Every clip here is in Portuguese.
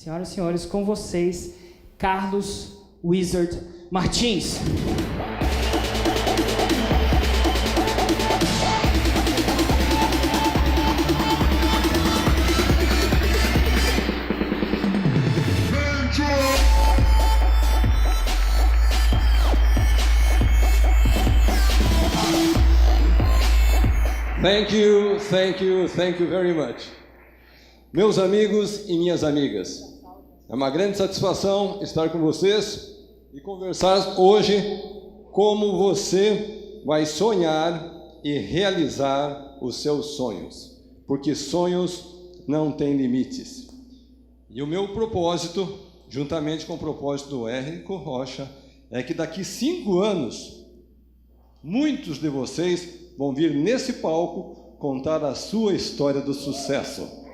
Senhoras e senhores, com vocês, Carlos Wizard Martins. Thank you very much. Meus amigos e minhas amigas, é uma grande satisfação estar com vocês e conversar hoje como você vai sonhar e realizar os seus sonhos, porque sonhos não têm limites. E o meu propósito, juntamente com o propósito do Érico Rocha, é que daqui 5 anos, muitos de vocês vão vir nesse palco contar a sua história do sucesso.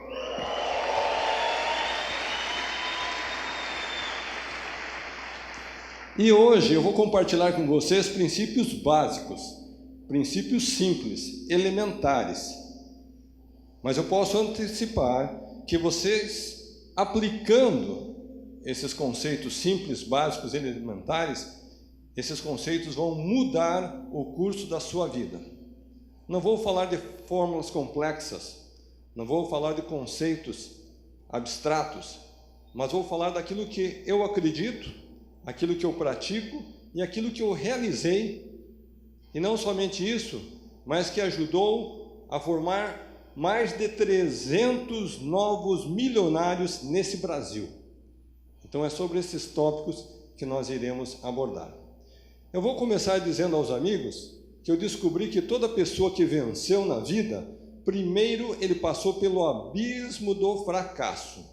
E hoje eu vou compartilhar com vocês princípios básicos, princípios simples, elementares. Mas eu posso antecipar que vocês, aplicando esses conceitos simples, básicos, elementares, esses conceitos vão mudar o curso da sua vida. Não vou falar de fórmulas complexas, não vou falar de conceitos abstratos, mas vou falar daquilo que eu acredito, aquilo que eu pratico e aquilo que eu realizei. E não somente isso, mas que ajudou a formar mais de 300 novos milionários nesse Brasil. Então é sobre esses tópicos que nós iremos abordar. Eu vou começar dizendo aos amigos que eu descobri que toda pessoa que venceu na vida, primeiro ele passou pelo abismo do fracasso.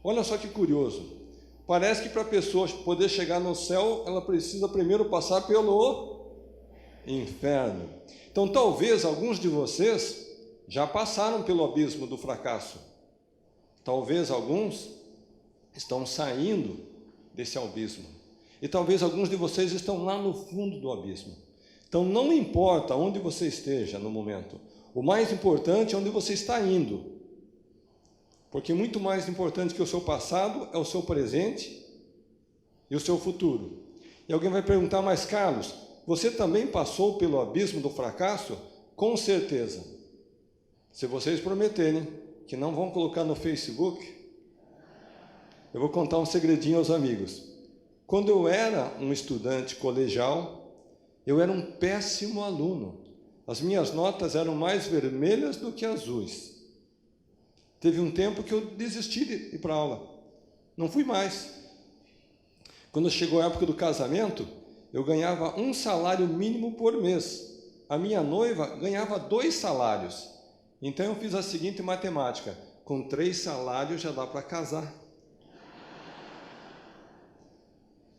Olha só que curioso. Parece que para a pessoa poder chegar no céu, ela precisa primeiro passar pelo inferno. Então, talvez alguns de vocês já passaram pelo abismo do fracasso. Talvez alguns estão saindo desse abismo. E talvez alguns de vocês estão lá no fundo do abismo. Então, não importa onde você esteja no momento, o mais importante é onde você está indo. Porque muito mais importante que o seu passado é o seu presente e o seu futuro. E alguém vai perguntar, mas Carlos, você também passou pelo abismo do fracasso? Com certeza. Se vocês prometerem que não vão colocar no Facebook, eu vou contar um segredinho aos amigos. Quando eu era um estudante colegial, eu era um péssimo aluno. As minhas notas eram mais vermelhas do que azuis. Teve um tempo que eu desisti de ir para a aula. Não fui mais. Quando chegou a época do casamento, eu ganhava 1 salário mínimo por mês. A minha noiva ganhava 2 salários. Então eu fiz a seguinte matemática: com 3 salários já dá para casar.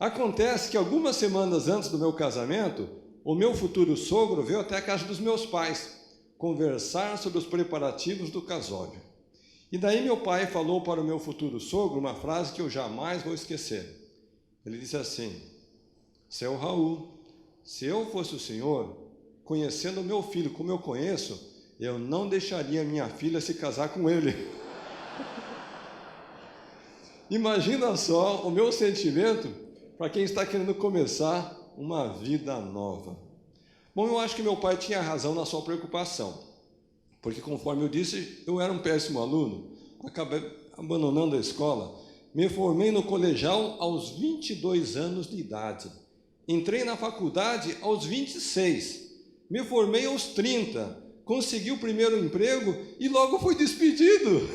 Acontece que algumas semanas antes do meu casamento, o meu futuro sogro veio até a casa dos meus pais conversar sobre os preparativos do casório. E daí meu pai falou para o meu futuro sogro uma frase que eu jamais vou esquecer. Ele disse assim: seu Raul, se eu fosse o senhor, conhecendo o meu filho como eu conheço, eu não deixaria minha filha se casar com ele. Imagina só o meu sentimento para quem está querendo começar uma vida nova. Bom, eu acho que meu pai tinha razão na sua preocupação, porque conforme eu disse, eu era um péssimo aluno, acabei abandonando a escola, me formei no colegial aos 22 anos de idade, entrei na faculdade aos 26, me formei aos 30, consegui o primeiro emprego e logo fui despedido.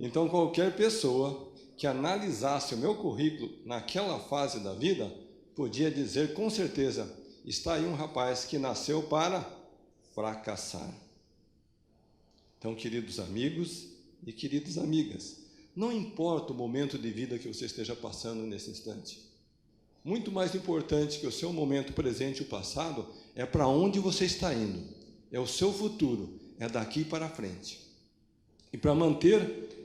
Então qualquer pessoa que analisasse o meu currículo naquela fase da vida, podia dizer com certeza, está aí um rapaz que nasceu para fracassar. Então, queridos amigos e queridas amigas, não importa o momento de vida que você esteja passando nesse instante. Muito mais importante que o seu momento presente e o passado é para onde você está indo. É o seu futuro, é daqui para frente. E para manter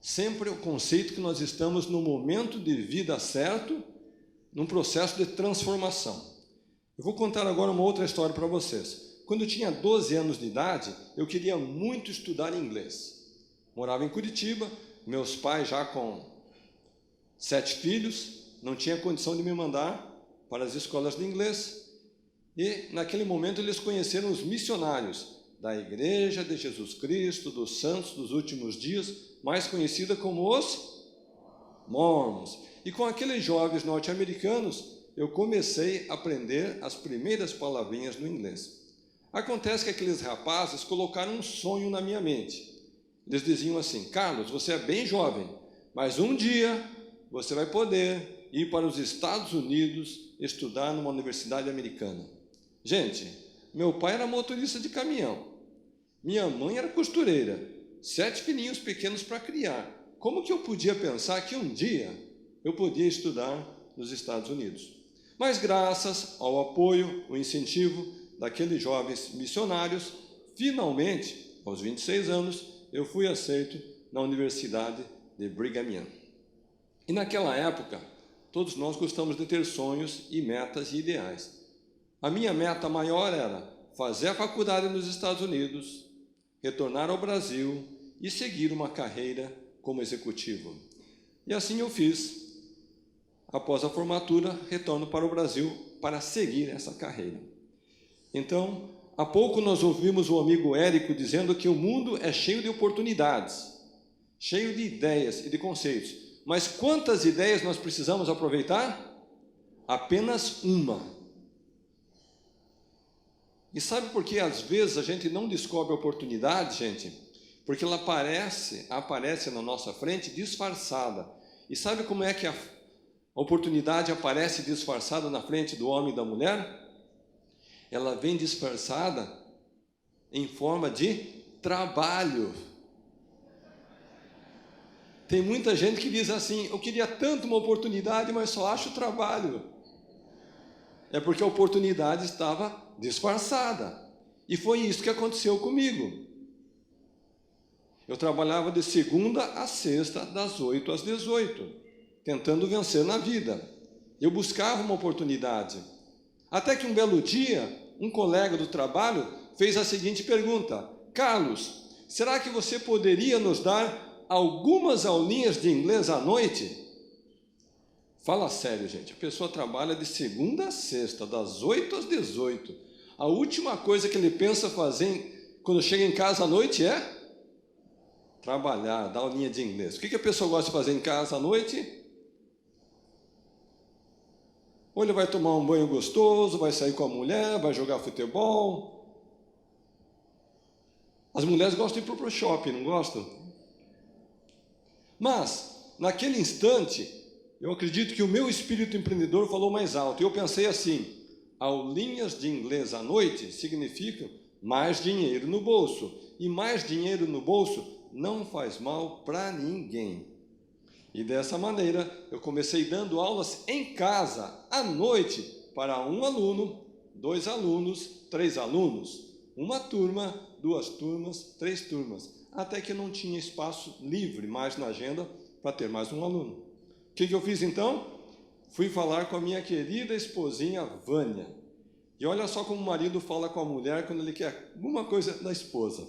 sempre o conceito que nós estamos no momento de vida certo, num processo de transformação. Eu vou contar agora uma outra história para vocês. Quando eu tinha 12 anos de idade, eu queria muito estudar inglês. Morava em Curitiba, meus pais já com 7 filhos, não tinha condição de me mandar para as escolas de inglês. E naquele momento eles conheceram os missionários da Igreja de Jesus Cristo, dos Santos dos Últimos Dias, mais conhecida como os Mormons. E com aqueles jovens norte-americanos, eu comecei a aprender as primeiras palavrinhas no inglês. Acontece que aqueles rapazes colocaram um sonho na minha mente. Eles diziam assim: Carlos, você é bem jovem, mas um dia você vai poder ir para os Estados Unidos estudar numa universidade americana. Gente, meu pai era motorista de caminhão, minha mãe era costureira, 7 filhinhos pequenos para criar. Como que eu podia pensar que um dia eu podia estudar nos Estados Unidos? Mas graças ao apoio, o incentivo daqueles jovens missionários, finalmente, aos 26 anos, eu fui aceito na Universidade de Brigham Young. E naquela época, todos nós gostamos de ter sonhos e metas e ideais. A minha meta maior era fazer a faculdade nos Estados Unidos, retornar ao Brasil e seguir uma carreira como executivo. E assim eu fiz. Após a formatura, retorno para o Brasil para seguir essa carreira. Então, há pouco nós ouvimos o amigo Érico dizendo que o mundo é cheio de oportunidades, cheio de ideias e de conceitos. Mas quantas ideias nós precisamos aproveitar? Apenas uma. E sabe por que às vezes a gente não descobre a oportunidade, gente? Porque ela aparece na nossa frente disfarçada. E sabe como é que a oportunidade aparece disfarçada na frente do homem e da mulher? Ela vem disfarçada em forma de trabalho. Tem muita gente que diz assim: eu queria tanto uma oportunidade, mas só acho trabalho. É porque a oportunidade estava disfarçada. E foi isso que aconteceu comigo. Eu trabalhava de segunda a sexta, das 8 às 18, tentando vencer na vida. Eu buscava uma oportunidade. Até que um belo dia, um colega do trabalho fez a seguinte pergunta: Carlos, será que você poderia nos dar algumas aulinhas de inglês à noite? Fala sério, gente. A pessoa trabalha de segunda a sexta, das 8 às 18. A última coisa que ele pensa fazer quando chega em casa à noite é trabalhar, dar aulinha de inglês. O que a pessoa gosta de fazer em casa à noite? Ou ele vai tomar um banho gostoso, vai sair com a mulher, vai jogar futebol. As mulheres gostam de ir para o shopping, não gostam? Mas, naquele instante, eu acredito que o meu espírito empreendedor falou mais alto. E eu pensei assim: aulinhas de inglês à noite significa mais dinheiro no bolso. E mais dinheiro no bolso não faz mal para ninguém. E dessa maneira, eu comecei dando aulas em casa, à noite, para 1 aluno, 2 alunos, 3 alunos, 1 turma, 2 turmas, 3 turmas, até que eu não tinha espaço livre mais na agenda para ter mais um aluno. O que eu fiz então? Fui falar com a minha querida esposinha Vânia. E olha só como o marido fala com a mulher quando ele quer alguma coisa da esposa.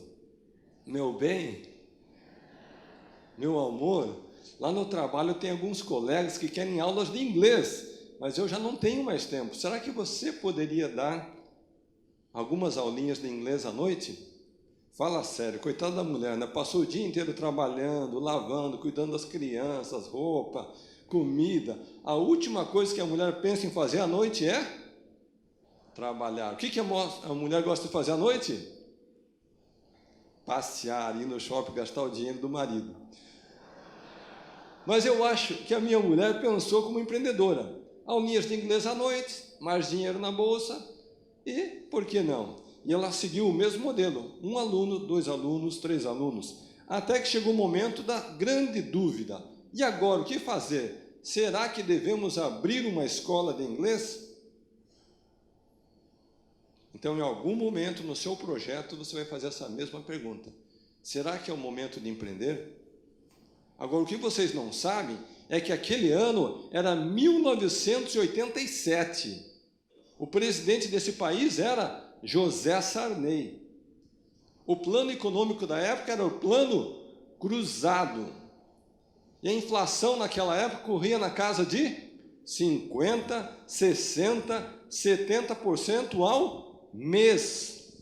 Meu bem, meu amor, lá no trabalho tem alguns colegas que querem aulas de inglês, mas eu já não tenho mais tempo. Será que você poderia dar algumas aulinhas de inglês à noite? Fala sério, coitada da mulher, né? Passou o dia inteiro trabalhando, lavando, cuidando das crianças, roupa, comida. A última coisa que a mulher pensa em fazer à noite é trabalhar. O que a mulher gosta de fazer à noite? Passear, ir no shopping, gastar o dinheiro do marido. Mas eu acho que a minha mulher pensou como empreendedora. Aulinhas de inglês à noite, mais dinheiro na bolsa e, por que não? E ela seguiu o mesmo modelo. 1 aluno, 2 alunos, 3 alunos. Até que chegou o momento da grande dúvida. E agora, o que fazer? Será que devemos abrir uma escola de inglês? Então, em algum momento no seu projeto, você vai fazer essa mesma pergunta. Será que é o momento de empreender? Agora, o que vocês não sabem é que aquele ano era 1987. O presidente desse país era José Sarney. O plano econômico da época era o plano cruzado. E a inflação naquela época corria na casa de 50%, 60%, 70% ao mês.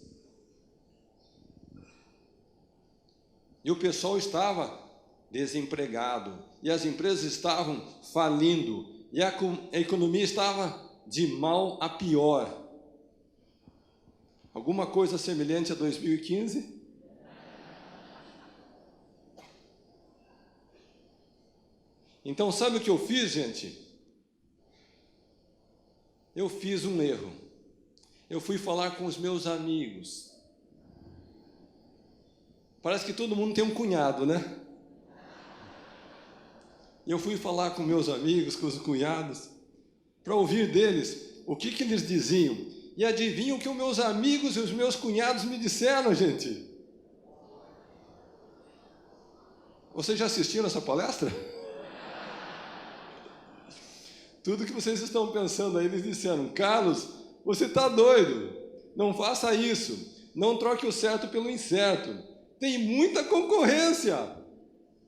E o pessoal estava desempregado, e as empresas estavam falindo, e a economia estava de mal a pior. Alguma coisa semelhante a 2015? Então, sabe o que eu fiz, gente? Eu fiz um erro. Eu fui falar com os meus amigos. Parece que todo mundo tem um cunhado, né? Eu fui falar com meus amigos, com os cunhados, para ouvir deles o que eles diziam. E adivinham o que os meus amigos e os meus cunhados me disseram, gente? Vocês já assistiram essa palestra? Tudo que vocês estão pensando aí, eles disseram: Carlos, você está doido, não faça isso, não troque o certo pelo incerto, tem muita concorrência.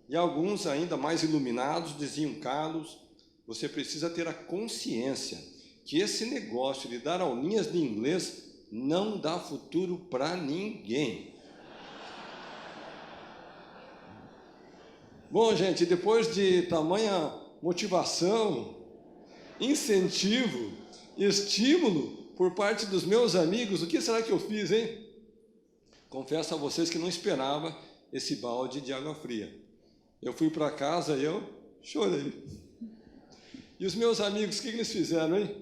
E alguns ainda mais iluminados diziam: Carlos, você precisa ter a consciência que esse negócio de dar aulinhas de inglês não dá futuro para ninguém. Bom, gente, depois de tamanha motivação, incentivo, estímulo por parte dos meus amigos, o que será que eu fiz, hein? Confesso a vocês que não esperava esse balde de água fria. Eu fui para casa e eu chorei. E os meus amigos, o que eles fizeram, hein?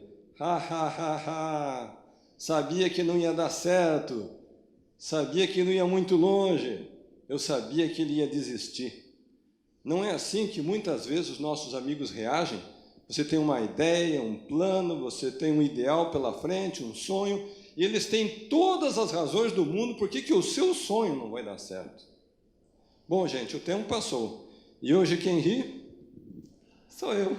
Sabia que não ia dar certo, sabia que não ia muito longe, eu sabia que ele ia desistir. Não é assim que muitas vezes os nossos amigos reagem? Você tem uma ideia, um plano, você tem um ideal pela frente, um sonho, e eles têm todas as razões do mundo por que o seu sonho não vai dar certo. Bom, gente, o tempo passou, e hoje quem ri sou eu.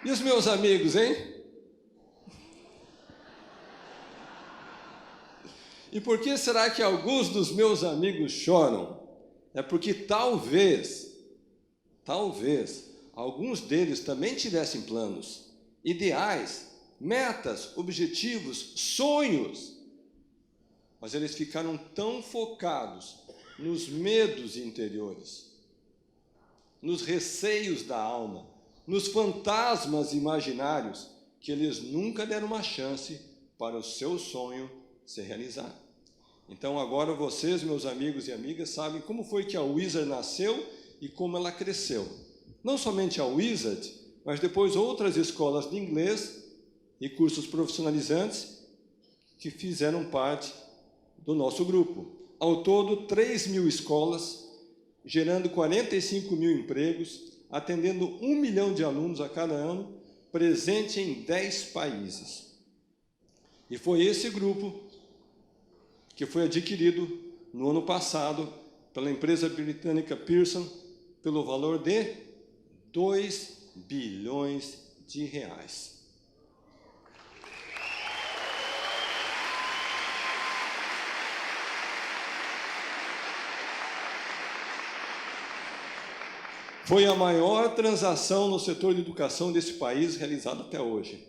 E os meus amigos, hein? E por que será que alguns dos meus amigos choram? É porque talvez, alguns deles também tivessem planos, ideais, metas, objetivos, sonhos, mas eles ficaram tão focados nos medos interiores, nos receios da alma, nos fantasmas imaginários, que eles nunca deram uma chance para o seu sonho se realizar. Então agora vocês, meus amigos e amigas, sabem como foi que a Wizard nasceu e como ela cresceu. Não somente a Wizard, mas depois outras escolas de inglês e cursos profissionalizantes que fizeram parte do nosso grupo. Ao todo, 3.000 escolas, gerando 45.000 empregos, atendendo 1 milhão de alunos a cada ano, presente em 10 países. E foi esse grupo que foi adquirido no ano passado pela empresa britânica Pearson pelo valor de 2 bilhões de reais. Foi a maior transação no setor de educação desse país realizada até hoje.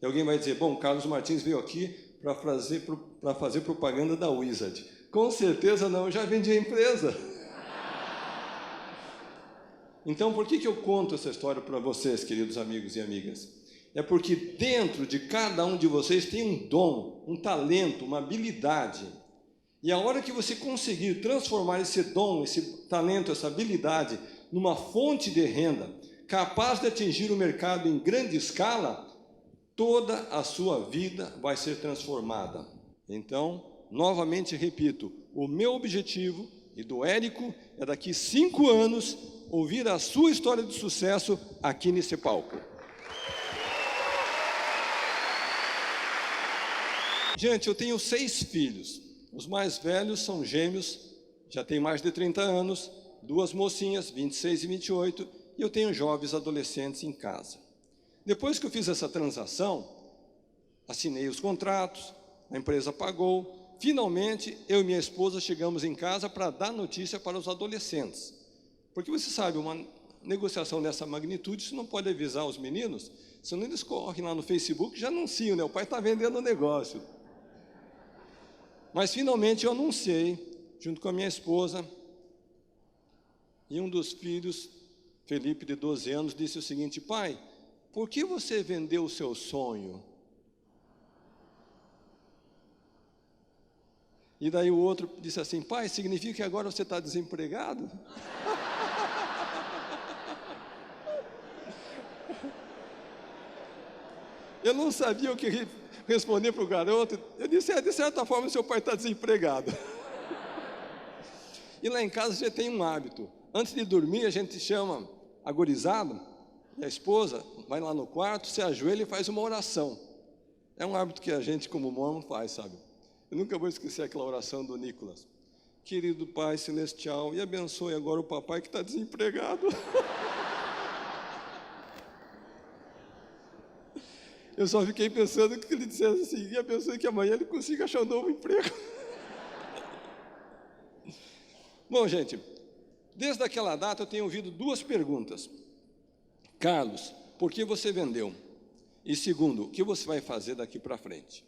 E alguém vai dizer: bom, Carlos Martins veio aqui para fazer propaganda da Wizard. Com certeza não, eu já vendi a empresa. Então, por que eu conto essa história para vocês, queridos amigos e amigas? É porque dentro de cada um de vocês tem um dom, um talento, uma habilidade. E a hora que você conseguir transformar esse dom, esse talento, essa habilidade numa fonte de renda, capaz de atingir o mercado em grande escala, toda a sua vida vai ser transformada. Então, novamente repito, o meu objetivo e do Érico é daqui 5 anos ouvir a sua história de sucesso aqui nesse palco. Gente, eu tenho 6 filhos. Os mais velhos são gêmeos, já têm mais de 30 anos, duas mocinhas, 26 e 28, e eu tenho jovens adolescentes em casa. Depois que eu fiz essa transação, assinei os contratos, a empresa pagou, finalmente eu e minha esposa chegamos em casa para dar notícia para os adolescentes. Porque você sabe, uma negociação dessa magnitude, você não pode avisar os meninos, senão eles correm lá no Facebook e já anunciam, né? O pai está vendendo o negócio. Mas finalmente eu anunciei, junto com a minha esposa, e um dos filhos, Felipe, de 12 anos, disse o seguinte: pai, por que você vendeu o seu sonho? E daí o outro disse assim: pai, significa que agora você está desempregado? Eu não sabia o que responder para o garoto. Eu disse: de certa forma, seu pai está desempregado. E lá em casa a gente tem um hábito. Antes de dormir, a gente chama a gurizada, e a esposa vai lá no quarto, se ajoelha e faz uma oração. É um hábito que a gente, como mormon, faz, sabe? Eu nunca vou esquecer aquela oração do Nicolas. Querido Pai Celestial, e abençoe agora o papai que está desempregado. Eu só fiquei pensando que ele dissesse assim: e abençoe que amanhã ele consiga achar um novo emprego. Bom, gente, desde aquela data eu tenho ouvido duas perguntas. Carlos, por que você vendeu? E segundo, o que você vai fazer daqui para frente?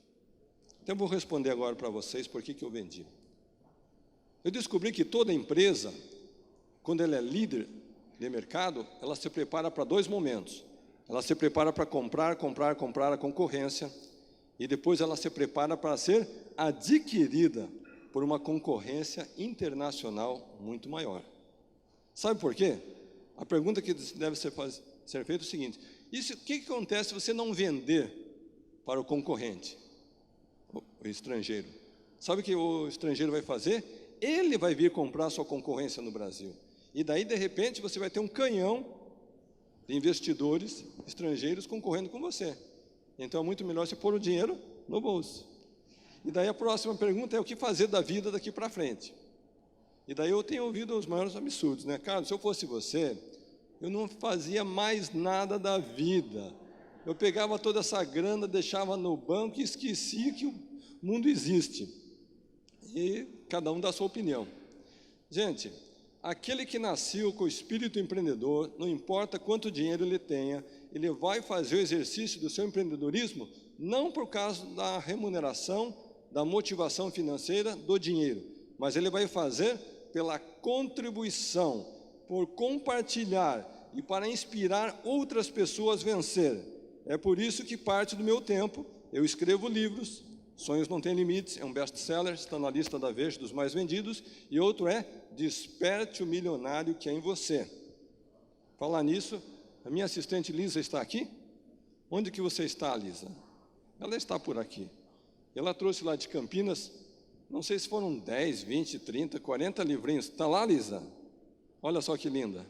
Então eu vou responder agora para vocês por que eu vendi. Eu descobri que toda empresa, quando ela é líder de mercado, ela se prepara para dois momentos. Ela se prepara para comprar a concorrência, e depois ela se prepara para ser adquirida por uma concorrência internacional muito maior. Sabe por quê? A pergunta que deve ser feita é o seguinte: o que acontece se você não vender para o concorrente, o estrangeiro? Sabe o que o estrangeiro vai fazer? Ele vai vir comprar a sua concorrência no Brasil. E daí, de repente, você vai ter um canhão de investidores estrangeiros concorrendo com você. Então é muito melhor você pôr o dinheiro no bolso. E daí a próxima pergunta é: o que fazer da vida daqui para frente? E daí eu tenho ouvido os maiores absurdos, né? Carlos, se eu fosse você, eu não fazia mais nada da vida. Eu pegava toda essa grana, deixava no banco e esquecia que o mundo existe. E cada um dá a sua opinião. Gente, aquele que nasceu com o espírito empreendedor, não importa quanto dinheiro ele tenha, ele vai fazer o exercício do seu empreendedorismo não por causa da remuneração, da motivação financeira, do dinheiro, mas ele vai fazer pela contribuição, por compartilhar e para inspirar outras pessoas a vencer. É por isso que parte do meu tempo eu escrevo livros. Sonhos Não Têm Limites é um best-seller, está na lista da Veja dos mais vendidos, e outro é Desperte o Milionário que é em Você. Falar nisso, a minha assistente Lisa está aqui? Onde que você está, Lisa? Ela está por aqui. Ela trouxe lá de Campinas, não sei se foram 10, 20, 30, 40 livrinhos. Está lá, Lisa? Olha só que linda.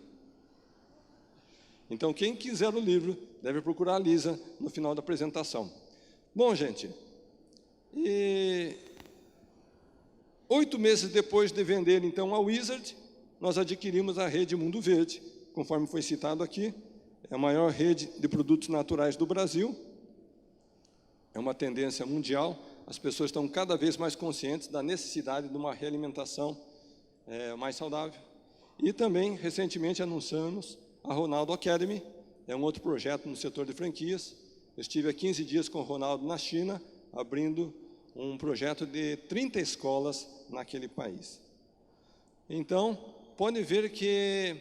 Então, quem quiser o livro, deve procurar a Lisa no final da apresentação. Bom, gente, e 8 meses depois de vender então a Wizard, nós adquirimos a rede Mundo Verde, conforme foi citado aqui. É a maior rede de produtos naturais do Brasil. É uma tendência mundial. As pessoas estão cada vez mais conscientes da necessidade de uma realimentação mais saudável. E também, recentemente, anunciamos a Ronaldo Academy. É um outro projeto no setor de franquias. Eu estive há 15 dias com o Ronaldo na China, abrindo um projeto de 30 escolas naquele país. Então, pode ver que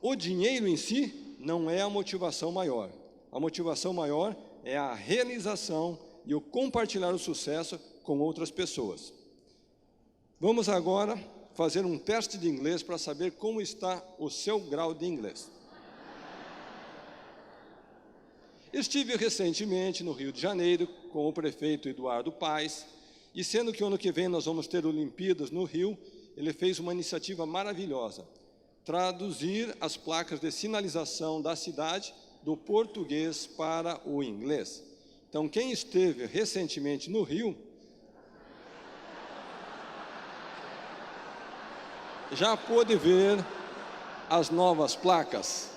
o dinheiro em si não é a motivação maior. A motivação maior é a realização e o compartilhar o sucesso com outras pessoas. Vamos agora fazer um teste de inglês para saber como está o seu grau de inglês. Estive recentemente no Rio de Janeiro com o prefeito Eduardo Paes, e sendo que ano que vem nós vamos ter Olimpíadas no Rio, ele fez uma iniciativa maravilhosa: traduzir as placas de sinalização da cidade do português para o inglês. Então, quem esteve recentemente no Rio, já pôde ver as novas placas?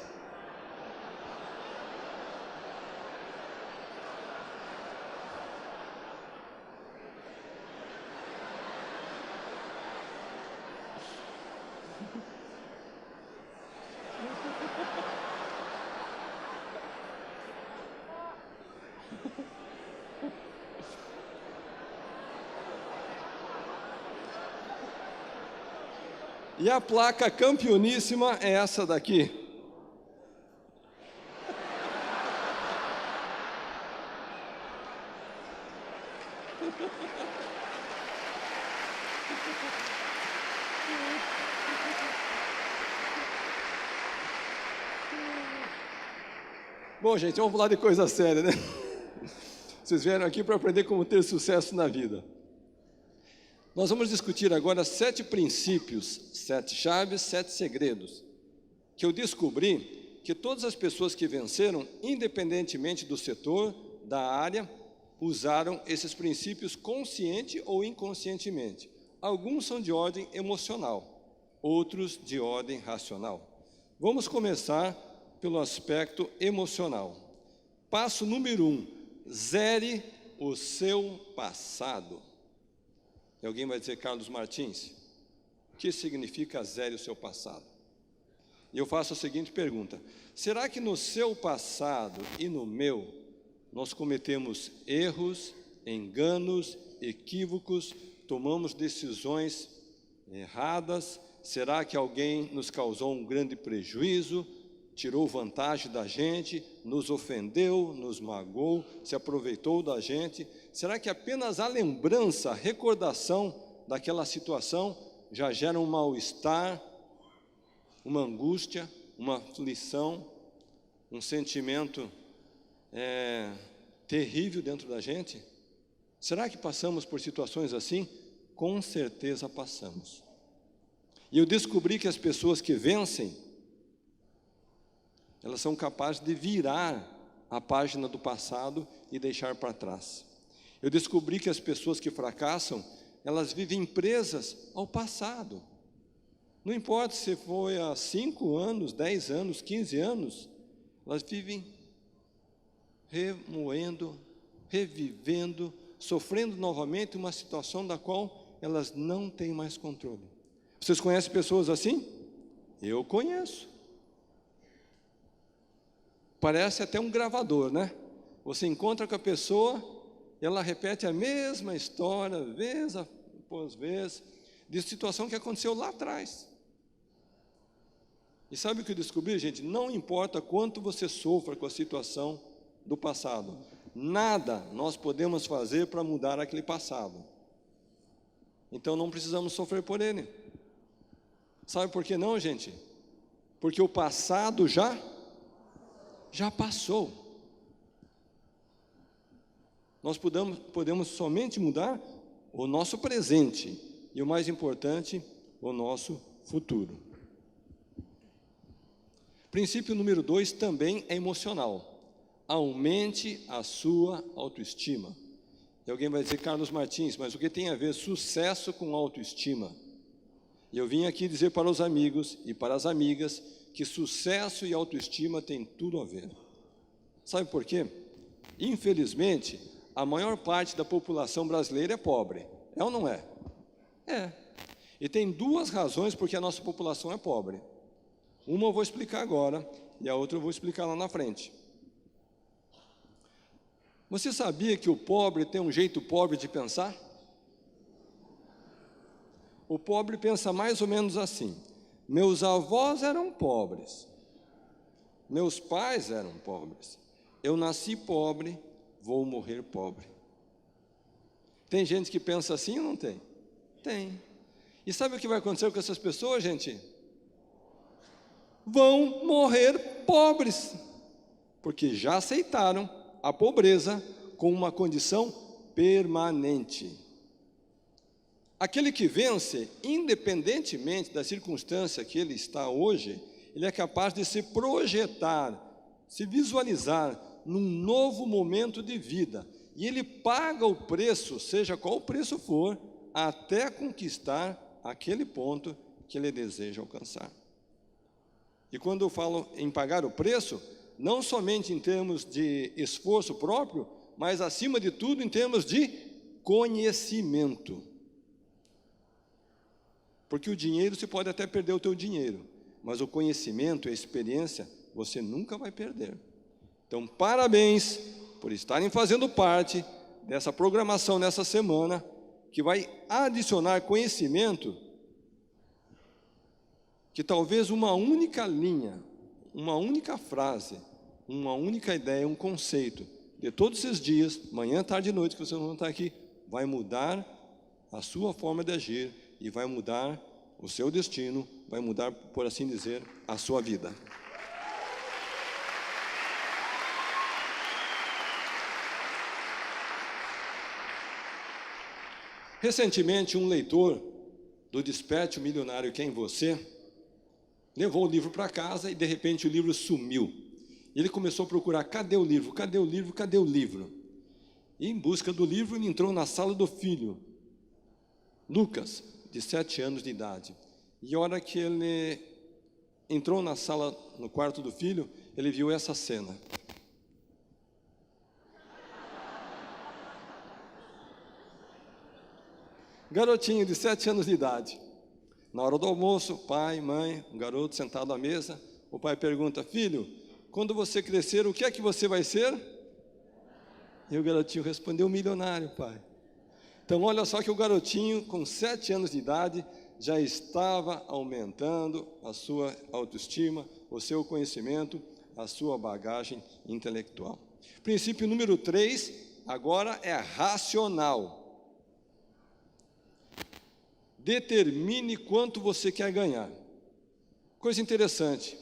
E a placa campeoníssima é essa daqui. Bom, gente, vamos falar de coisa séria, né? Vocês vieram aqui para aprender como ter sucesso na vida. Nós vamos discutir agora 7 princípios, 7 chaves, 7 segredos, que eu descobri que todas as pessoas que venceram, independentemente do setor, da área, usaram esses princípios consciente ou inconscientemente. Alguns são de ordem emocional, outros de ordem racional. Vamos começar pelo aspecto emocional. Passo número 1, zere o seu passado. E alguém vai dizer, Carlos Martins, o que significa zere o seu passado? E eu faço a seguinte pergunta: será que no seu passado e no meu, nós cometemos erros, enganos, equívocos, tomamos decisões erradas? Será que alguém nos causou um grande prejuízo, tirou vantagem da gente, nos ofendeu, nos magoou, se aproveitou da gente? Será que apenas a lembrança, a recordação daquela situação já gera um mal-estar, uma angústia, uma aflição, um sentimento terrível dentro da gente? Será que passamos por situações assim? Com certeza passamos. E eu descobri que as pessoas que vencem, elas são capazes de virar a página do passado e deixar para trás. Eu descobri que as pessoas que fracassam, elas vivem presas ao passado. Não importa se foi há 5 anos, 10 anos, 15 anos, elas vivem remoendo, revivendo, sofrendo novamente uma situação da qual elas não têm mais controle. Vocês conhecem pessoas assim? Eu conheço. Parece até um gravador, né? Você encontra com a pessoa, ela repete a mesma história, vez após vez, de situação que aconteceu lá atrás. E sabe o que eu descobri, gente? Não importa quanto você sofra com a situação do passado, nada nós podemos fazer para mudar aquele passado. Então não precisamos sofrer por ele. Sabe por que não, gente? Porque o passado já passou. Nós podemos somente mudar o nosso presente e, o mais importante, o nosso futuro. Princípio número 2 também é emocional. Aumente a sua autoestima. E alguém vai dizer, Carlos Martins, mas o que tem a ver sucesso com autoestima? E eu vim aqui dizer para os amigos e para as amigas que sucesso e autoestima têm tudo a ver. Sabe por quê? Infelizmente, a maior parte da população brasileira é pobre. É ou não é? É. E tem 2 razões porque a nossa população é pobre. Uma eu vou explicar agora e a outra eu vou explicar lá na frente. Você sabia que o pobre tem um jeito pobre de pensar? O pobre pensa mais ou menos assim: meus avós eram pobres, meus pais eram pobres, eu nasci pobre, vou morrer pobre. Tem gente que pensa assim ou não tem? Tem. E sabe o que vai acontecer com essas pessoas, gente? Vão morrer pobres, porque já aceitaram a pobreza como uma condição permanente. Aquele que vence, independentemente da circunstância que ele está hoje, ele é capaz de se projetar, se visualizar num novo momento de vida. E ele paga o preço, seja qual o preço for, até conquistar aquele ponto que ele deseja alcançar. E quando eu falo em pagar o preço, não somente em termos de esforço próprio, mas acima de tudo em termos de conhecimento. Porque o dinheiro, você pode até perder o teu dinheiro, mas o conhecimento e a experiência, você nunca vai perder. Então, parabéns por estarem fazendo parte dessa programação nessa semana, que vai adicionar conhecimento, que talvez uma única linha, uma única frase, uma única ideia, um conceito, de todos esses dias, manhã, tarde e noite, que vocês vão estar aqui, vai mudar a sua forma de agir e vai mudar o seu destino, vai mudar, por assim dizer, a sua vida. Recentemente, um leitor do Desperte o Milionário que é em Você levou o livro para casa e, de repente, o livro sumiu. Ele começou a procurar, cadê o livro, cadê o livro, cadê o livro? E, em busca do livro, ele entrou na sala do filho, Lucas, de 7 anos de idade. E, a hora que ele entrou na sala, no quarto do filho, ele viu essa cena. Garotinho de 7 anos de idade. Na hora do almoço, pai, mãe, um garoto sentado à mesa, o pai pergunta, filho, quando você crescer, o que é que você vai ser? E o garotinho respondeu, milionário, pai. Então, olha só que o garotinho, com 7 anos de idade, já estava aumentando a sua autoestima, o seu conhecimento, a sua bagagem intelectual. Princípio número 3, agora é racional. Determine quanto você quer ganhar. Coisa interessante,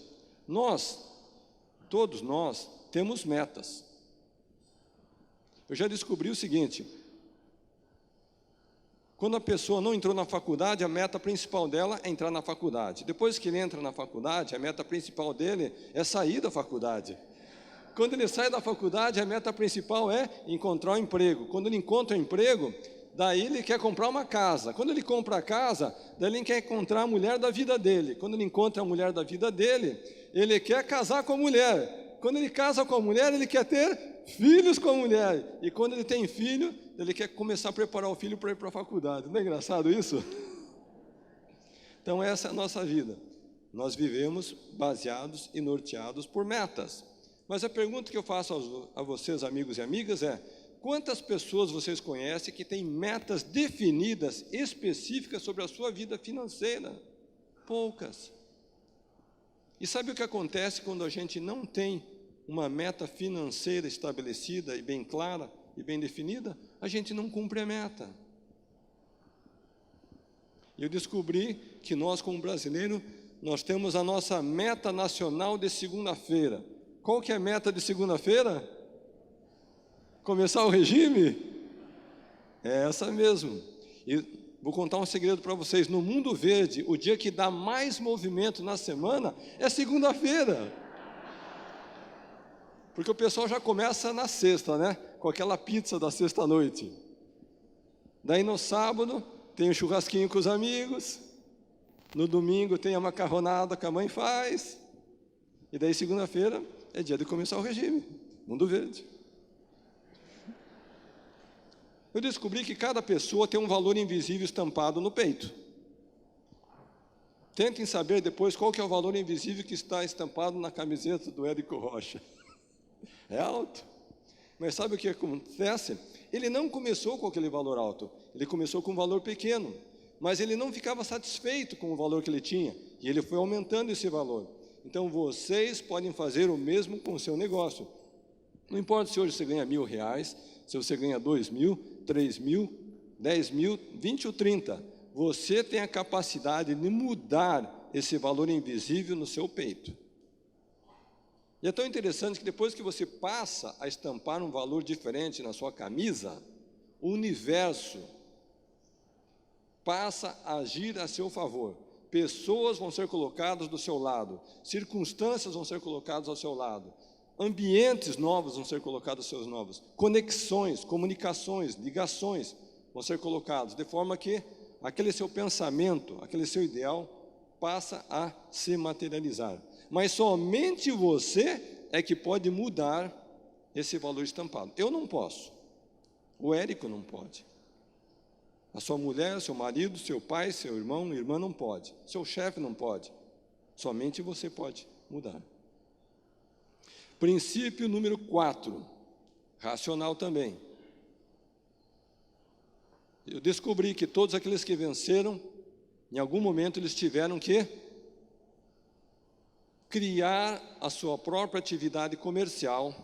todos nós, temos metas. Eu já descobri o seguinte, quando a pessoa não entrou na faculdade, a meta principal dela é entrar na faculdade. Depois que ele entra na faculdade, a meta principal dele é sair da faculdade. Quando ele sai da faculdade, a meta principal é encontrar um emprego. Quando ele encontra um emprego, daí ele quer comprar uma casa. Quando ele compra a casa, daí ele quer encontrar a mulher da vida dele. Quando ele encontra a mulher da vida dele, ele quer casar com a mulher. Quando ele casa com a mulher, ele quer ter filhos com a mulher. E quando ele tem filho, ele quer começar a preparar o filho para ir para a faculdade. Não é engraçado isso? Então essa é a nossa vida. Nós vivemos baseados e norteados por metas. Mas a pergunta que eu faço a vocês, amigos e amigas, é: quantas pessoas vocês conhecem que têm metas definidas, específicas sobre a sua vida financeira? Poucas. E sabe o que acontece quando a gente não tem uma meta financeira estabelecida e bem clara e bem definida? A gente não cumpre a meta. E eu descobri que nós, como brasileiro, nós temos a nossa meta nacional de segunda-feira. Qual que é a meta de segunda-feira? Começar o regime? É essa mesmo. E vou contar um segredo para vocês. No mundo verde, o dia que dá mais movimento na semana é segunda-feira. Porque o pessoal já começa na sexta, né? Com aquela pizza da sexta-noite. Daí no sábado tem o churrasquinho com os amigos. No domingo tem a macarronada que a mãe faz. E daí segunda-feira é dia de começar o regime. Mundo verde. Eu descobri que cada pessoa tem um valor invisível estampado no peito. Tentem saber depois qual que é o valor invisível que está estampado na camiseta do Érico Rocha. É alto. Mas sabe o que acontece? Ele não começou com aquele valor alto. Ele começou com um valor pequeno. Mas ele não ficava satisfeito com o valor que ele tinha. E ele foi aumentando esse valor. Então vocês podem fazer o mesmo com o seu negócio. Não importa se hoje você ganha R$1.000, se você ganha 2.000, 3.000, 10.000, 20 ou 30. Você tem a capacidade de mudar esse valor invisível no seu peito. E é tão interessante que depois que você passa a estampar um valor diferente na sua camisa, o universo passa a agir a seu favor. Pessoas vão ser colocadas do seu lado, circunstâncias vão ser colocadas ao seu lado, ambientes novos vão ser colocados aos seus novos, conexões, comunicações, ligações vão ser colocados, de forma que aquele seu pensamento, aquele seu ideal passa a se materializar. Mas somente você é que pode mudar esse valor estampado. Eu não posso. O Érico não pode. A sua mulher, seu marido, seu pai, seu irmão, irmã não pode. Seu chefe não pode. Somente você pode mudar. Princípio número 4, racional também. Eu descobri que todos aqueles que venceram, em algum momento eles tiveram que criar a sua própria atividade comercial,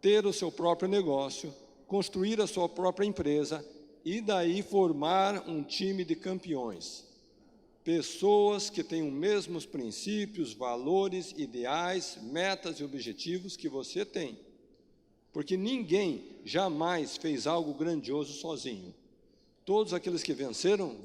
ter o seu próprio negócio, construir a sua própria empresa e daí formar um time de campeões. Pessoas que têm os mesmos princípios, valores, ideais, metas e objetivos que você tem. Porque ninguém jamais fez algo grandioso sozinho. Todos aqueles que venceram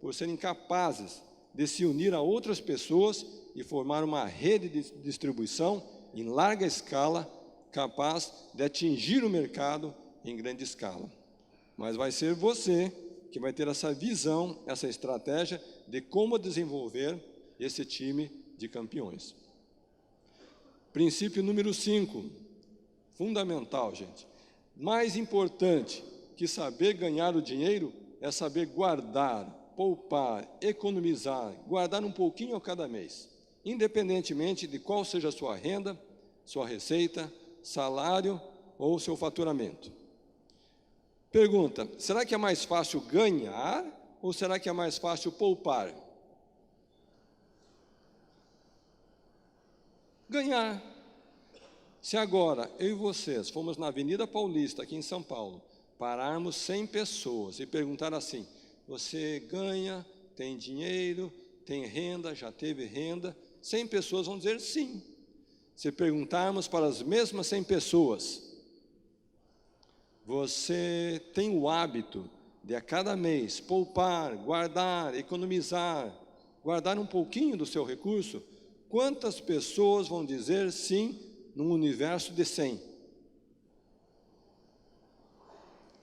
por serem capazes de se unir a outras pessoas e formar uma rede de distribuição em larga escala, capaz de atingir o mercado em grande escala. Mas vai ser você que vai ter essa visão, essa estratégia de como desenvolver esse time de campeões. Princípio número 5, fundamental, gente. Mais importante que saber ganhar o dinheiro é saber guardar, poupar, economizar, guardar um pouquinho a cada mês, independentemente de qual seja a sua renda, sua receita, salário ou seu faturamento. Pergunta, será que é mais fácil ganhar ou será que é mais fácil poupar? Ganhar. Se agora eu e vocês fomos na Avenida Paulista, aqui em São Paulo, pararmos 100 pessoas e perguntar assim, você ganha, tem dinheiro, tem renda, já teve renda? 100 pessoas vão dizer sim. Se perguntarmos para as mesmas 100 pessoas, você tem o hábito de a cada mês poupar, guardar, economizar, guardar um pouquinho do seu recurso? Quantas pessoas vão dizer sim num universo de 100?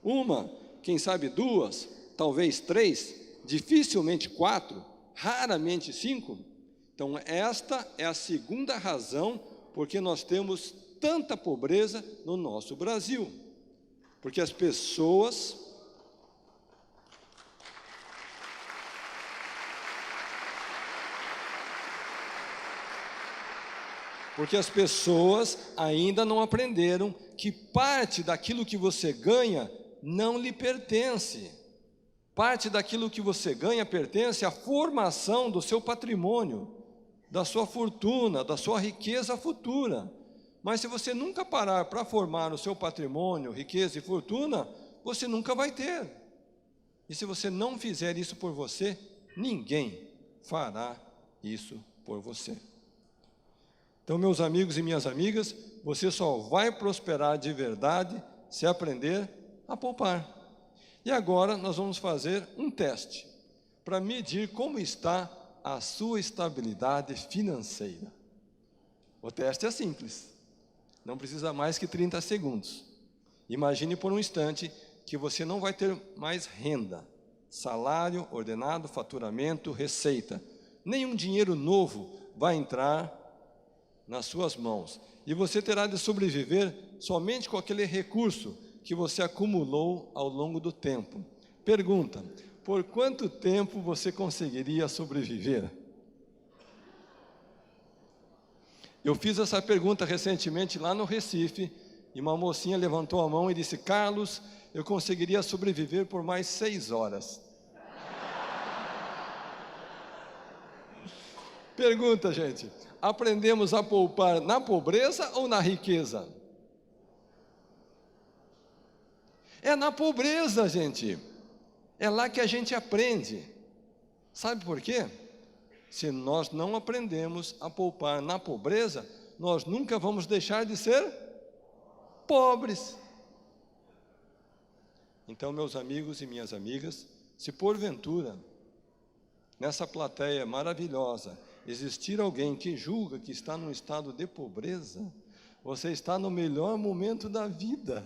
Uma, quem sabe 2, talvez 3, dificilmente 4, raramente 5. Então esta é a segunda razão porque nós temos tanta pobreza no nosso Brasil. Porque as pessoas ainda não aprenderam que parte daquilo que você ganha não lhe pertence. Parte daquilo que você ganha pertence à formação do seu patrimônio, da sua fortuna, da sua riqueza futura. Mas se você nunca parar para formar o seu patrimônio, riqueza e fortuna, você nunca vai ter. E se você não fizer isso por você, ninguém fará isso por você. Então, meus amigos e minhas amigas, você só vai prosperar de verdade se aprender a poupar. E agora nós vamos fazer um teste para medir como está a sua estabilidade financeira. O teste é simples. Não precisa mais que 30 segundos. Imagine por um instante que você não vai ter mais renda, salário, ordenado, faturamento, receita. Nenhum dinheiro novo vai entrar nas suas mãos. E você terá de sobreviver somente com aquele recurso que você acumulou ao longo do tempo. Pergunta, por quanto tempo você conseguiria sobreviver? Eu fiz essa pergunta recentemente lá no Recife, e uma mocinha levantou a mão e disse, Carlos, eu conseguiria sobreviver por mais 6 horas. Pergunta, gente, aprendemos a poupar na pobreza ou na riqueza? É na pobreza, gente. É lá que a gente aprende. Sabe por quê? Se nós não aprendemos a poupar na pobreza, nós nunca vamos deixar de ser pobres. Então, meus amigos e minhas amigas, se porventura, nessa plateia maravilhosa, existir alguém que julga que está num estado de pobreza, você está no melhor momento da vida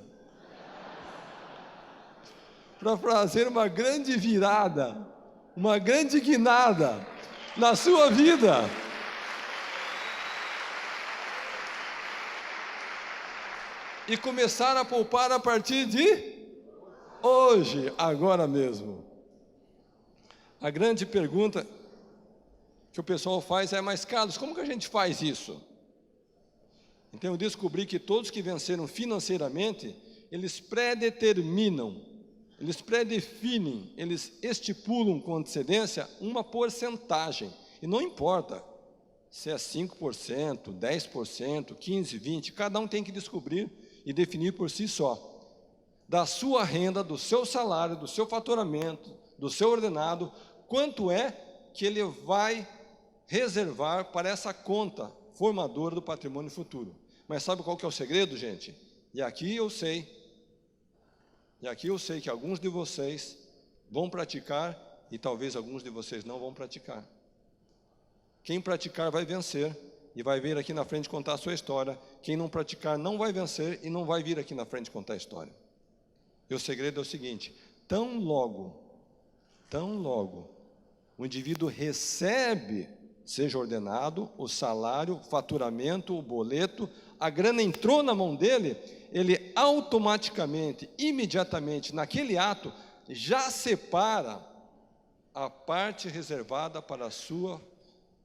para fazer uma grande virada, uma grande guinada, na sua vida. E começar a poupar a partir de hoje, agora mesmo. A grande pergunta que o pessoal faz é: mas Carlos, como que a gente faz isso? Então eu descobri que todos que venceram financeiramente, eles predeterminam, eles predefinem, eles estipulam com antecedência uma porcentagem. E não importa se é 5%, 10%, 15%, 20%, cada um tem que descobrir e definir por si só. Da sua renda, do seu salário, do seu faturamento, do seu ordenado, quanto é que ele vai reservar para essa conta formadora do patrimônio futuro. Mas sabe qual que é o segredo, gente? E aqui eu sei que alguns de vocês vão praticar e talvez alguns de vocês não vão praticar. Quem praticar vai vencer e vai vir aqui na frente contar a sua história. Quem não praticar não vai vencer e não vai vir aqui na frente contar a história. E o segredo é o seguinte: tão logo o indivíduo recebe, seja ordenado, o salário, o faturamento, o boleto, a grana entrou na mão dele, ele automaticamente, imediatamente, naquele ato, já separa a parte reservada para a sua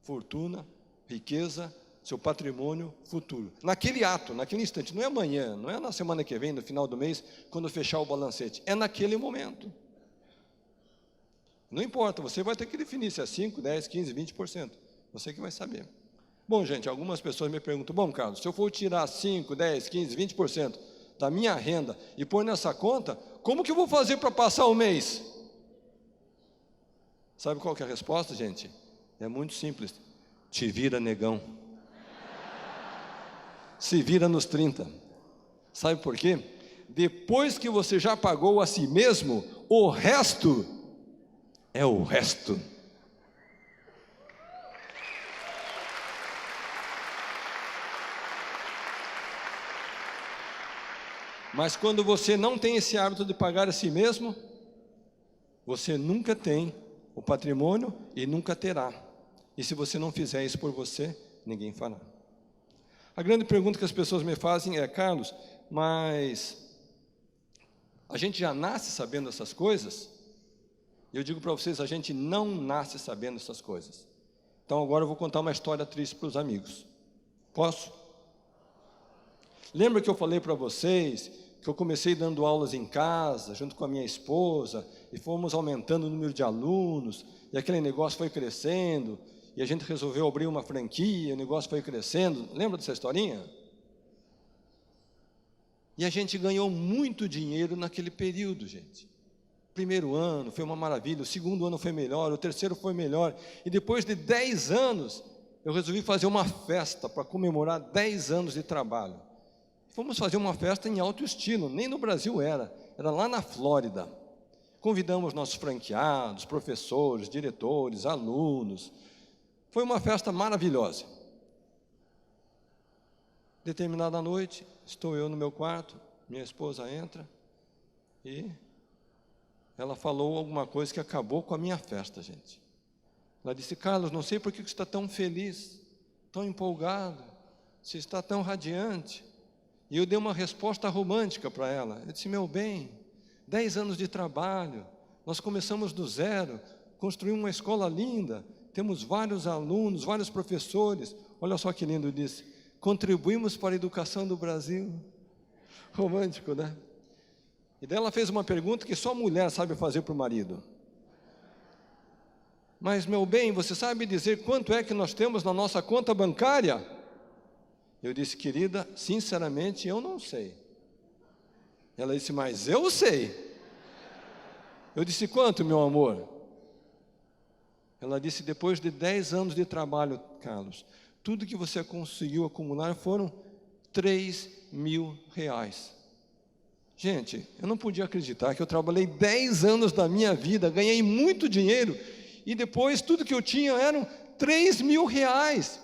fortuna, riqueza, seu patrimônio futuro. Naquele ato, naquele instante, não é amanhã, não é na semana que vem, no final do mês, quando fechar o balancete, é naquele momento. Não importa, você vai ter que definir se é 5, 10, 15, 20%. Você que vai saber. Bom, gente, algumas pessoas me perguntam: bom, Carlos, se eu for tirar 5, 10, 15, 20% da minha renda e pôr nessa conta, como que eu vou fazer para passar o mês? Sabe qual que é a resposta, gente? É muito simples. Te vira, negão. Se vira nos 30. Sabe por quê? Depois que você já pagou a si mesmo, o resto é o resto. Mas quando você não tem esse hábito de pagar a si mesmo, você nunca tem o patrimônio e nunca terá. E se você não fizer isso por você, ninguém fará. A grande pergunta que as pessoas me fazem é: Carlos, mas a gente já nasce sabendo essas coisas? E eu digo para vocês: a gente não nasce sabendo essas coisas. Então agora eu vou contar uma história triste para os amigos. Posso? Lembra que eu falei para vocês que eu comecei dando aulas em casa, junto com a minha esposa, e fomos aumentando o número de alunos, e aquele negócio foi crescendo, e a gente resolveu abrir uma franquia, o negócio foi crescendo. Lembra dessa historinha? E a gente ganhou muito dinheiro naquele período, gente. Primeiro ano foi uma maravilha, o segundo ano foi melhor, o terceiro foi melhor, e depois de 10 anos, eu resolvi fazer uma festa para comemorar 10 anos de trabalho. Fomos fazer uma festa em alto estilo, nem no Brasil era lá na Flórida. Convidamos nossos franqueados, professores, diretores, alunos. Foi uma festa maravilhosa. Determinada noite, estou eu no meu quarto, minha esposa entra e ela falou alguma coisa que acabou com a minha festa, gente. Ela disse: Carlos, não sei por que você está tão feliz, tão empolgado, você está tão radiante. E eu dei uma resposta romântica para ela. Eu disse: meu bem, 10 anos de trabalho, nós começamos do zero, construímos uma escola linda, temos vários alunos, vários professores. Olha só que lindo, disse: contribuímos para a educação do Brasil. Romântico, né? E daí ela fez uma pergunta que só mulher sabe fazer para o marido. Mas, meu bem, você sabe dizer quanto é que nós temos na nossa conta bancária? Eu disse: querida, sinceramente, eu não sei. Ela disse: mas eu sei. Eu disse: quanto, meu amor? Ela disse: depois de 10 anos de trabalho, Carlos, tudo que você conseguiu acumular foram R$3.000. Gente, eu não podia acreditar que eu trabalhei 10 anos da minha vida, ganhei muito dinheiro, e depois tudo que eu tinha eram R$3.000.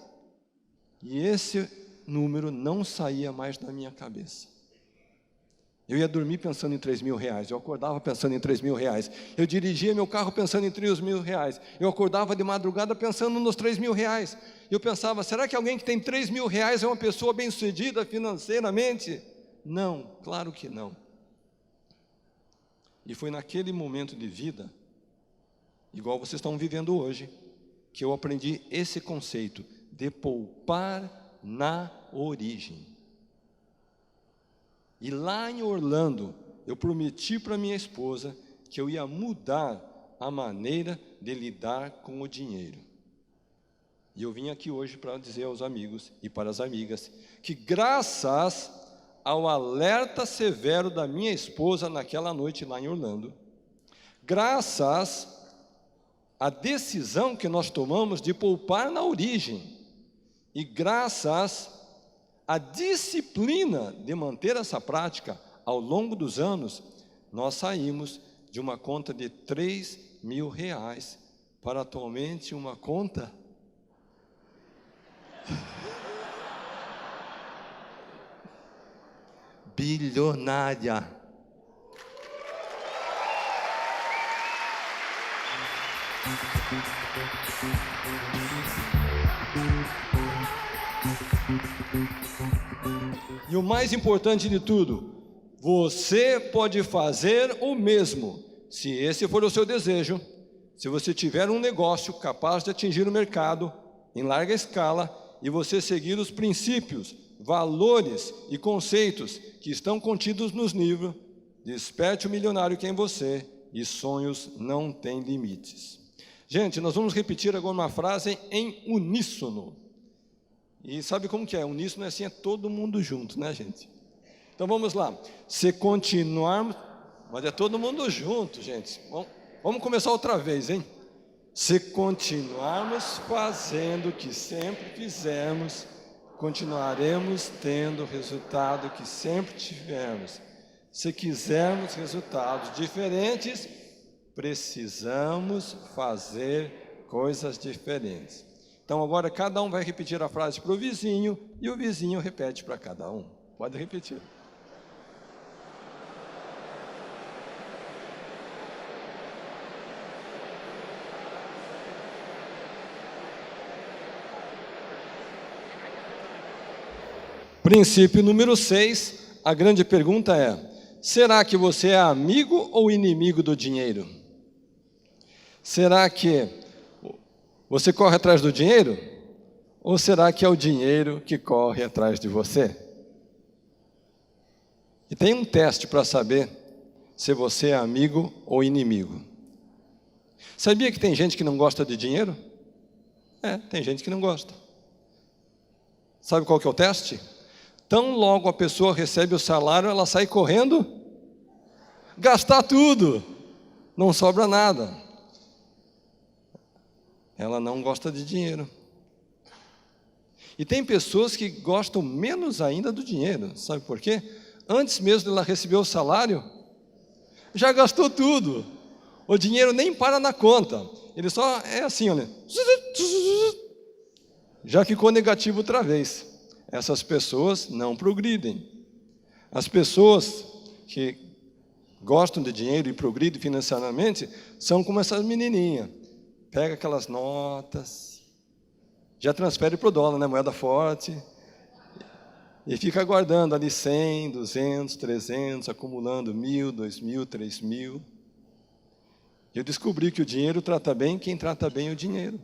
E esse número não saía mais da minha cabeça. Eu ia dormir pensando em R$3.000, eu acordava pensando em R$3.000. Eu dirigia meu carro pensando em R$3.000. Eu acordava de madrugada pensando nos R$3.000. Eu pensava, será que alguém que tem R$3.000 é uma pessoa bem-sucedida financeiramente? Não, claro que não. E foi naquele momento de vida, igual vocês estão vivendo hoje, que eu aprendi esse conceito de poupar na origem. E lá em Orlando, eu prometi para minha esposa que eu ia mudar a maneira de lidar com o dinheiro. E eu vim aqui hoje para dizer aos amigos e para as amigas que graças ao alerta severo da minha esposa naquela noite lá em Orlando, graças à decisão que nós tomamos de poupar na origem, e graças à disciplina de manter essa prática ao longo dos anos, nós saímos de uma conta de R$3.000 para atualmente uma conta bilionária. E o mais importante de tudo, você pode fazer o mesmo, se esse for o seu desejo, se você tiver um negócio capaz de atingir o mercado em larga escala e você seguir os princípios, valores e conceitos que estão contidos nos livros, Desperte o Milionário que é em você e sonhos não têm limites. Gente, nós vamos repetir agora uma frase em uníssono. E sabe como que é? Uníssono é assim, é todo mundo junto, né, gente? Então vamos lá. Se continuarmos... Mas é todo mundo junto, gente. Vamos começar outra vez, hein? Se continuarmos fazendo o que sempre fizemos, continuaremos tendo o resultado que sempre tivemos. Se quisermos resultados diferentes, precisamos fazer coisas diferentes. Então agora cada um vai repetir a frase para o vizinho e o vizinho repete para cada um. Pode repetir. Princípio número 6, a grande pergunta é: será que você é amigo ou inimigo do dinheiro? Será que você corre atrás do dinheiro? Ou será que é o dinheiro que corre atrás de você? E tem um teste para saber se você é amigo ou inimigo. Sabia que tem gente que não gosta de dinheiro? Tem gente que não gosta. Sabe qual que é o teste? Tão logo a pessoa recebe o salário, ela sai correndo, gastar tudo, não sobra nada. Ela não gosta de dinheiro. E tem pessoas que gostam menos ainda do dinheiro. Sabe por quê? Antes mesmo de ela receber o salário, já gastou tudo. O dinheiro nem para na conta. Ele só é assim, olha. Já ficou negativo outra vez. Essas pessoas não progridem. As pessoas que gostam de dinheiro e progridem financeiramente são como essas menininhas. Pega aquelas notas, já transfere para o dólar, né, moeda forte, e fica guardando ali 100, 200, 300, acumulando 1.000, 2.000, 3.000. Eu descobri que o dinheiro trata bem quem trata bem o dinheiro.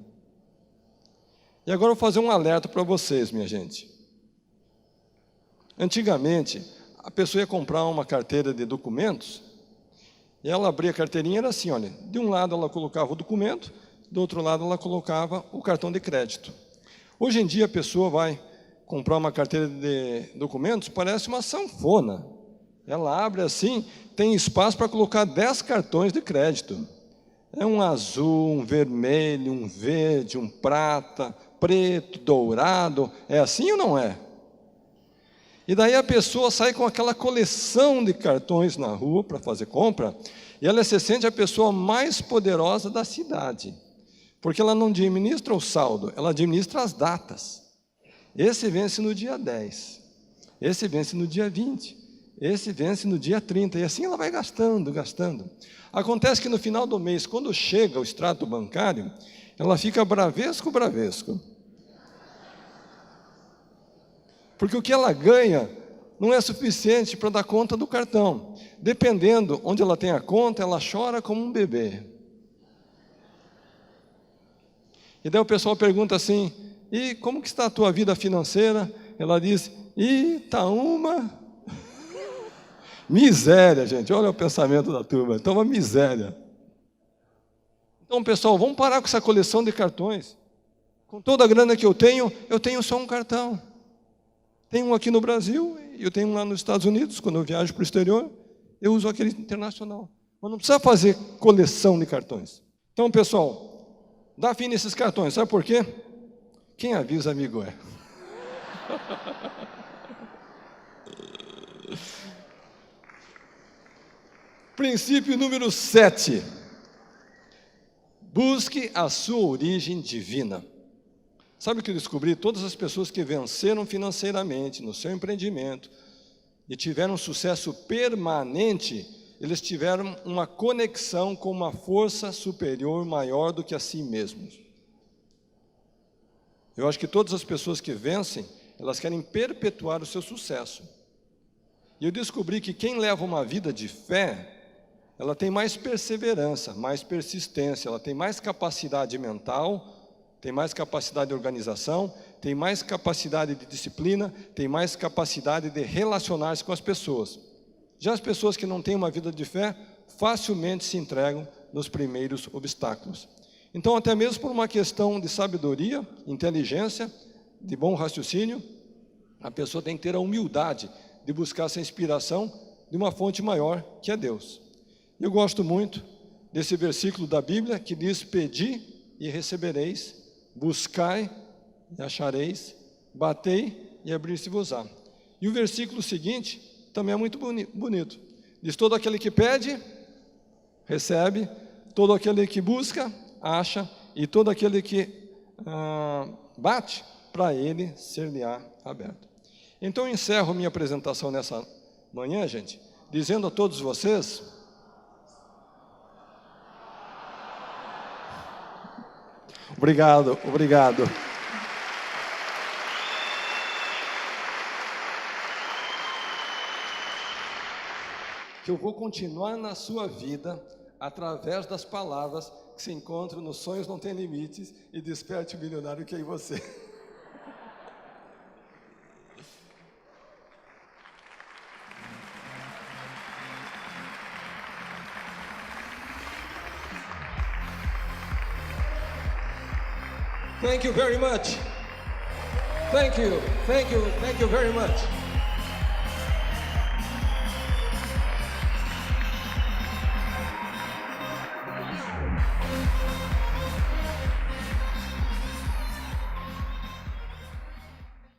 E agora eu vou fazer um alerta para vocês, minha gente. Antigamente, a pessoa ia comprar uma carteira de documentos, e ela abria a carteirinha, era assim, olha, de um lado ela colocava o documento, do outro lado ela colocava o cartão de crédito. Hoje em dia a pessoa vai comprar uma carteira de documentos, parece uma sanfona. Ela abre assim, tem espaço para colocar 10 cartões de crédito. É um azul, um vermelho, um verde, um prata, preto, dourado. É assim ou não é? E daí a pessoa sai com aquela coleção de cartões na rua para fazer compra, e ela se sente a pessoa mais poderosa da cidade. Porque ela não administra o saldo, ela administra as datas. Esse vence no dia 10, esse vence no dia 20, esse vence no dia 30, e assim ela vai gastando. Acontece que no final do mês, quando chega o extrato bancário, ela fica bravesco. Porque o que ela ganha não é suficiente para dar conta do cartão. Dependendo onde ela tem a conta, ela chora como um bebê. E daí o pessoal pergunta assim, e como que está a tua vida financeira? Ela diz, tá uma miséria, gente. Olha o pensamento da turma, está uma miséria. Então, pessoal, vamos parar com essa coleção de cartões. Com toda a grana que eu tenho só um cartão. Tenho um aqui no Brasil, e eu tenho um lá nos Estados Unidos, quando eu viajo para o exterior, eu uso aquele internacional. Mas não precisa fazer coleção de cartões. Então, pessoal, dá fim nesses cartões. Sabe por quê? Quem avisa, amigo é. Princípio número 7. Busque a sua origem divina. Sabe o que eu descobri? Todas as pessoas que venceram financeiramente no seu empreendimento e tiveram sucesso permanente, eles tiveram uma conexão com uma força superior maior do que a si mesmos. Eu acho que todas as pessoas que vencem, elas querem perpetuar o seu sucesso. E eu descobri que quem leva uma vida de fé, ela tem mais perseverança, mais persistência, ela tem mais capacidade mental, tem mais capacidade de organização, tem mais capacidade de disciplina, tem mais capacidade de relacionar-se com as pessoas. Já as pessoas que não têm uma vida de fé, facilmente se entregam nos primeiros obstáculos. Então, até mesmo por uma questão de sabedoria, inteligência, de bom raciocínio, a pessoa tem que ter a humildade de buscar essa inspiração de uma fonte maior, que é Deus. Eu gosto muito desse versículo da Bíblia que diz, pedi e recebereis, buscai e achareis, batei e abrir-se-vos-á. E o versículo seguinte também é muito bonito. Diz, todo aquele que pede, recebe, todo aquele que busca, acha, e todo aquele que bate, para ele ser-lhe-á aberto. Então eu encerro minha apresentação nessa manhã, gente, dizendo a todos vocês, obrigado. Que eu vou continuar na sua vida através das palavras que se encontram nos Sonhos Não Tem Limites e Desperte o Milionário que é em você. Thank you very much. Thank you very much.